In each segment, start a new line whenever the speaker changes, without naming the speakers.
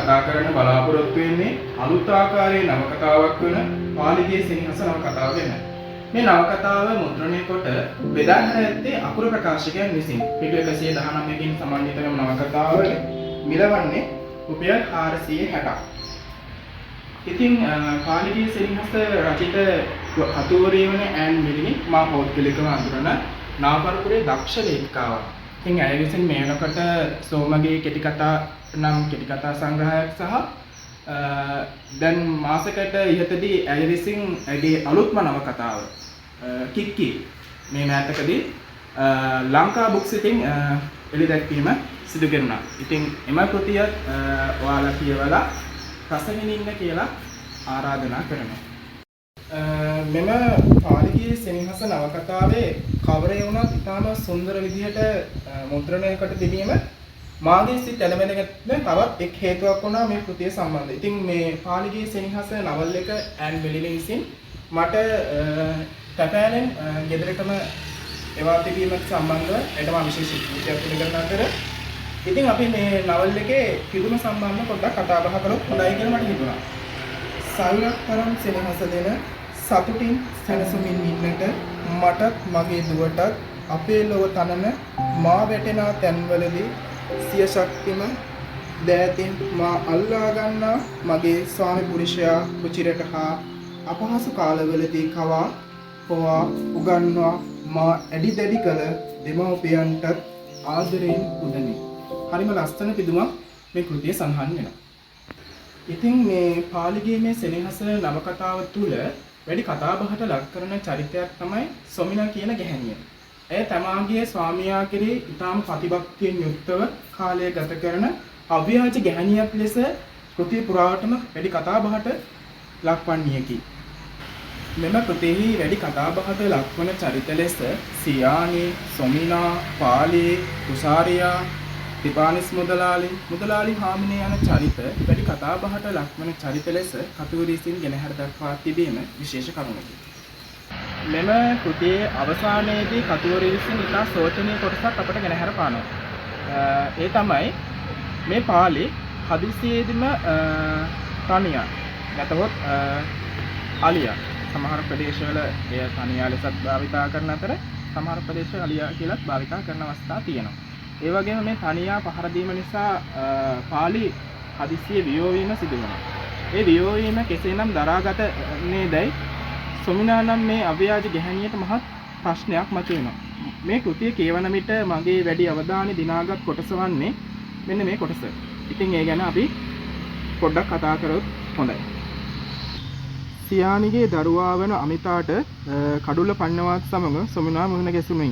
කතා කරන්න බලාපොරොත්තු වෙන්නේ අලුත් ආකාරයේ නවකතාවක් වන පාලිගේ සෙනෙහස නවකතාව ගැන. මේ නවකතාව මුද්‍රණය කොට බෙදාගෙන ඇත්තේ අකුරු ප්‍රකාශකයන් විසින්. පිටු 119කින් සමන්විත වන නවකතාව මිලවන්නේ රුපියල් 460ක්. ඉතින් පාලිගේ සෙනෙහස රචිත කතුවරේ වන ඈන් මිලිනි මා පෞද්ගලිකව අඳුරන නාපරපුරේ දක්ෂ ලේඛිකාවක්. ඉතින් ඇය විසින් මේනකට සෝමගේ කෙටි කතා නම් කෙටි කතා සංග්‍රහයක් සහ දැන් මාසයකට ඉහතදී ඇය විසින් ඇගේ අලුත්ම නවකතාව කික්කි මේ මෑතකදී ලංකා බුක්ස් එකෙන් එළි දැක්වීම සිදු කරනවා. ඉතින් එම කෘතියත් ඔයාලා කියවලා රස විඳින්න කියලා ආරාධනා කරනවා. මෙම පාලිගේ සෙනෙහස නවකතාවේ කවරේ වුණත් ඉතාම සුන්දර විදිහට මුද්‍රණයකට තිබීම මාගේ සිත් ඇලමෙනගෙන තවත් එක් හේතුවක් වුණා මේ කෘතිය සම්බන්ධයෙන්. ඉතින් මේ පාලිගේ සෙනෙහස නවල් එක ඈන් මෙලිනි විසින් මට කැපෑලෙන් ගෙදරටම එවා තිබීමත් සම්බන්ධව එටම විශේෂ කෘතියක් පිළිගන්න අතර ඉතින් අපි මේ නවල් එකේ පිදුම සම්බන්ධව පොඩ්ඩක් කතා බහ කරොත් හොඳයි කියලා මට හිතුණා. සල්ලක් තරම් සෙනෙහස දෙන සතුටින් සැනසුමින් ඉන්නට මටත් මගේ දුවටත් අපේ ලොව තනන මා වැටෙන තැන්වලදී සිය ශක්තිම දෑතින් මා අල්ලා ගන්නා මගේ ස්වාමි පුරුෂයා කුචිරට හා අපහසු කාලවලදී කවා පොවා උගන්වා මා ඇඩි දැඩි කළ දෙමව්පියන්ටත් ආදරයෙන් පුදනි. හරිම ලස්සන පිදුමක් මේ කෘතිය සඳහන් වෙනවා. ඉතින් මේ පාලිගේ මේ සෙනෙහස නවකතාව තුළ වැඩි කතාබහට ලක් කරන චරිතයක් තමයි සොමිනා කියන ගැහැණිය. ඇය තමාගේ ස්වාමියා කෙරෙහි ඉතාම ප්‍රතිභක්තියෙන් යුක්තව කාලය ගත කරන අව්‍යාජ ගැහැණියක් ලෙස කෘතිය පුරාවටම වැඩි කතාබහට ලක්වන්නේකි. මෙම කෘතියෙහි වැඩි කතාබහට ලක්වන චරිත ලෙස සියානි, සොමිනා, පාලි, කුසාරියා, තිපානිස් මුදලාලි හාමිනේ යන චරිත වැඩි කතාබහට ලක්වන චරිත ලෙස කතුවරීසින් ගෙනහැර දක්වා තිබීම විශේෂ කරුණකි. මෙම කෘතියේ අවසානයේදී කතුවරීසින් ඉතා සෝචනීය කොටසක් අපට ගෙනහැර පානවා. ඒ තමයි මේ පාලි හදිසියේදීම තනියා නැතහොත් අලියා සමහර ප්‍රදේශවල එය තනියා ලෙසත් භාවිතා කරන අතර සමහර ප්‍රදේශවල අලියා කියලාත් භාවිතා කරන අවස්ථා තියෙනවා. ඒ වගේම මේ තනියා පහර දීම නිසා පාලි හදිසියේ වියෝ වීම සිදු වෙනවා. ඒ වියෝ වීම කෙසේනම් දරාගතනේදයි සොමිනා නම් මේ අව්‍යාජ ගැහැණියට මහත් ප්‍රශ්නයක් මතුවෙනවා. මේ කෘතිය කියවන විට මගේ වැඩි අවධානය දිනාගත් කොටස වන්නේ මෙන්න මේ කොටස. ඉතින් ඒ ගැන අපි පොඩ්ඩක් කතා කරොත් හොඳයි. සියානිගේ දරුවා වන අමිතාට කඩුල්ල පන්නවත් සමග සොමිනා මුහුණ ගැසුණි.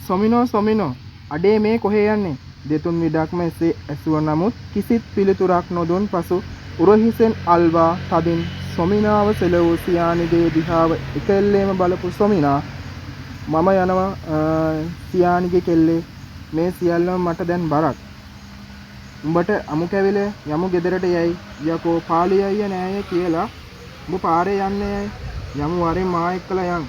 සොමිනෝ අඩේ මේ කොහේ යන්නේ? දෙතුන් විඩක්ම එසේ ඇසුව නමුත් කිසිත් පිළිතුරක් නොදුන් පසු උරහිසෙන් අල්වා තදින් සොමිනාව සෙලවූ සියානිගේ දිහාව එකෙල්ලේම බලපු සොමිනා මම යනවා සියානිගේ කෙල්ලේ මේ සියල්ලම මට දැන් බරක්. උඹට අමු කැවිල යමු ගෙදරට යයි යකෝ පාලි අයියා නෑය කියලා උඹ පාරේ යන්නේ යමු වරෙන් මා එක්කලා යන්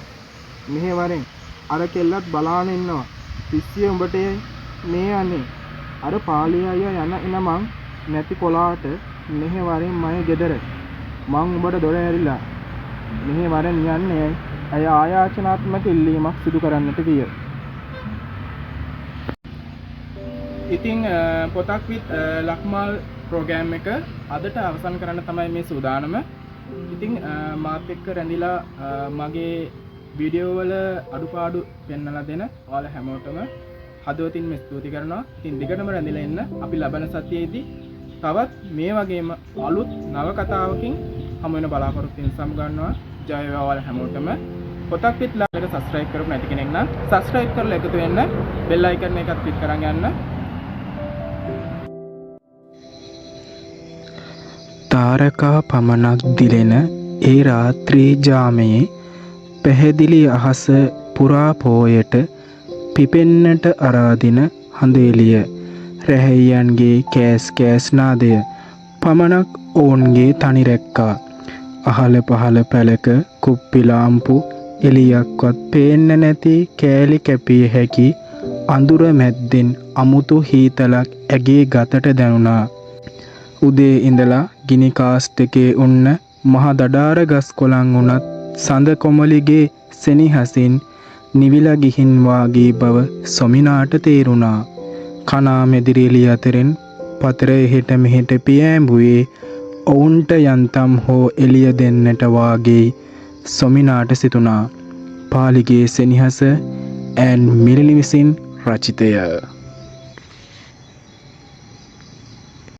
මෙහෙ වරෙන් අර කෙල්ලත් බලාගෙන ඉන්නවා පිස්සිය උඹට මේ යන්නේ අර පාලි අයියා යන මං නැති කොලාට මෙහෙ වරෙන් මගේ ගෙදර මං උඹට දොර ඇරිලා මෙහෙ වරෙන් යන්නේ අය ආයාචනාත්මක ඉල්ලීමක් සිදු කරන්නට විය. ඉතින් පොතක් විත් ලක්මාල් ප්‍රෝග්‍රෑම් එක අදට අවසන් කරන්න තමයි මේ සූදානම. ඉතින් මාත් එක්ක රැඳිලා මගේ වීඩියෝ වල අඩුපාඩු පෙන්වලා දෙන ඔයාලා හැමෝටම හදවතින්ම ස්තුති කරනවා. ඉතින් දිගටම රැඳිලා ඉන්න. අපි ලබන සතියේදී තවත් මේ වගේම අලුත් නවකතාවකින් හමු වෙන බලාපොරොත්තු වෙන සමගන්නවා. ජය වේවා ඔයාලා හැමෝටම. පොතක් විත් ලයික් එක සබ්ස්ක්‍රයිබ් කරපු නැති කෙනෙක් නම් සබ්ස්ක්‍රයිබ් කරලා එකතු වෙන්න. බෙල් අයිකන් එකත් ක්ලික් කරන් යන්න.
තාරකා පමණක් දිලෙන ඒ රාත්‍රී ජාමයේ පැහැදිලි අහස පුරා පෝයට පිපෙන්නට අරාදින හඳේලිය රැහැයියන්ගේ කෑස් නාදය පමණක් ඔවුන්ගේ තනි රැක්කා. අහල පහල පැලක කුප්පි ලාම්පු එලියක්වත් පේන්න නැති කෑලි කැපිය හැකි අඳුර මැද්දෙන් අමුතු හීතලක් ඇගේ ගතට දැනුණා. උදේ ඉඳලා ගිනි කාස්ට් එකේ උන්න මහ දඩාර ගස් කොළන් උනත් සඳ කොමලිගේ සෙනෙහසින් නිවිලා ගිහින් වාගේ බව සොමිනාට තේරුණා. කනා මෙදිරිලි අතරින් පතර එහෙට මෙහෙට පියෑඹුවේ ඔවුන්ට යන්තම් හෝ එළිය දෙන්නට වාගේ සොමිනාට සිතුණා. පාලිගේ සෙනෙහස ඇන් මිරිලි විසින් රචිතය.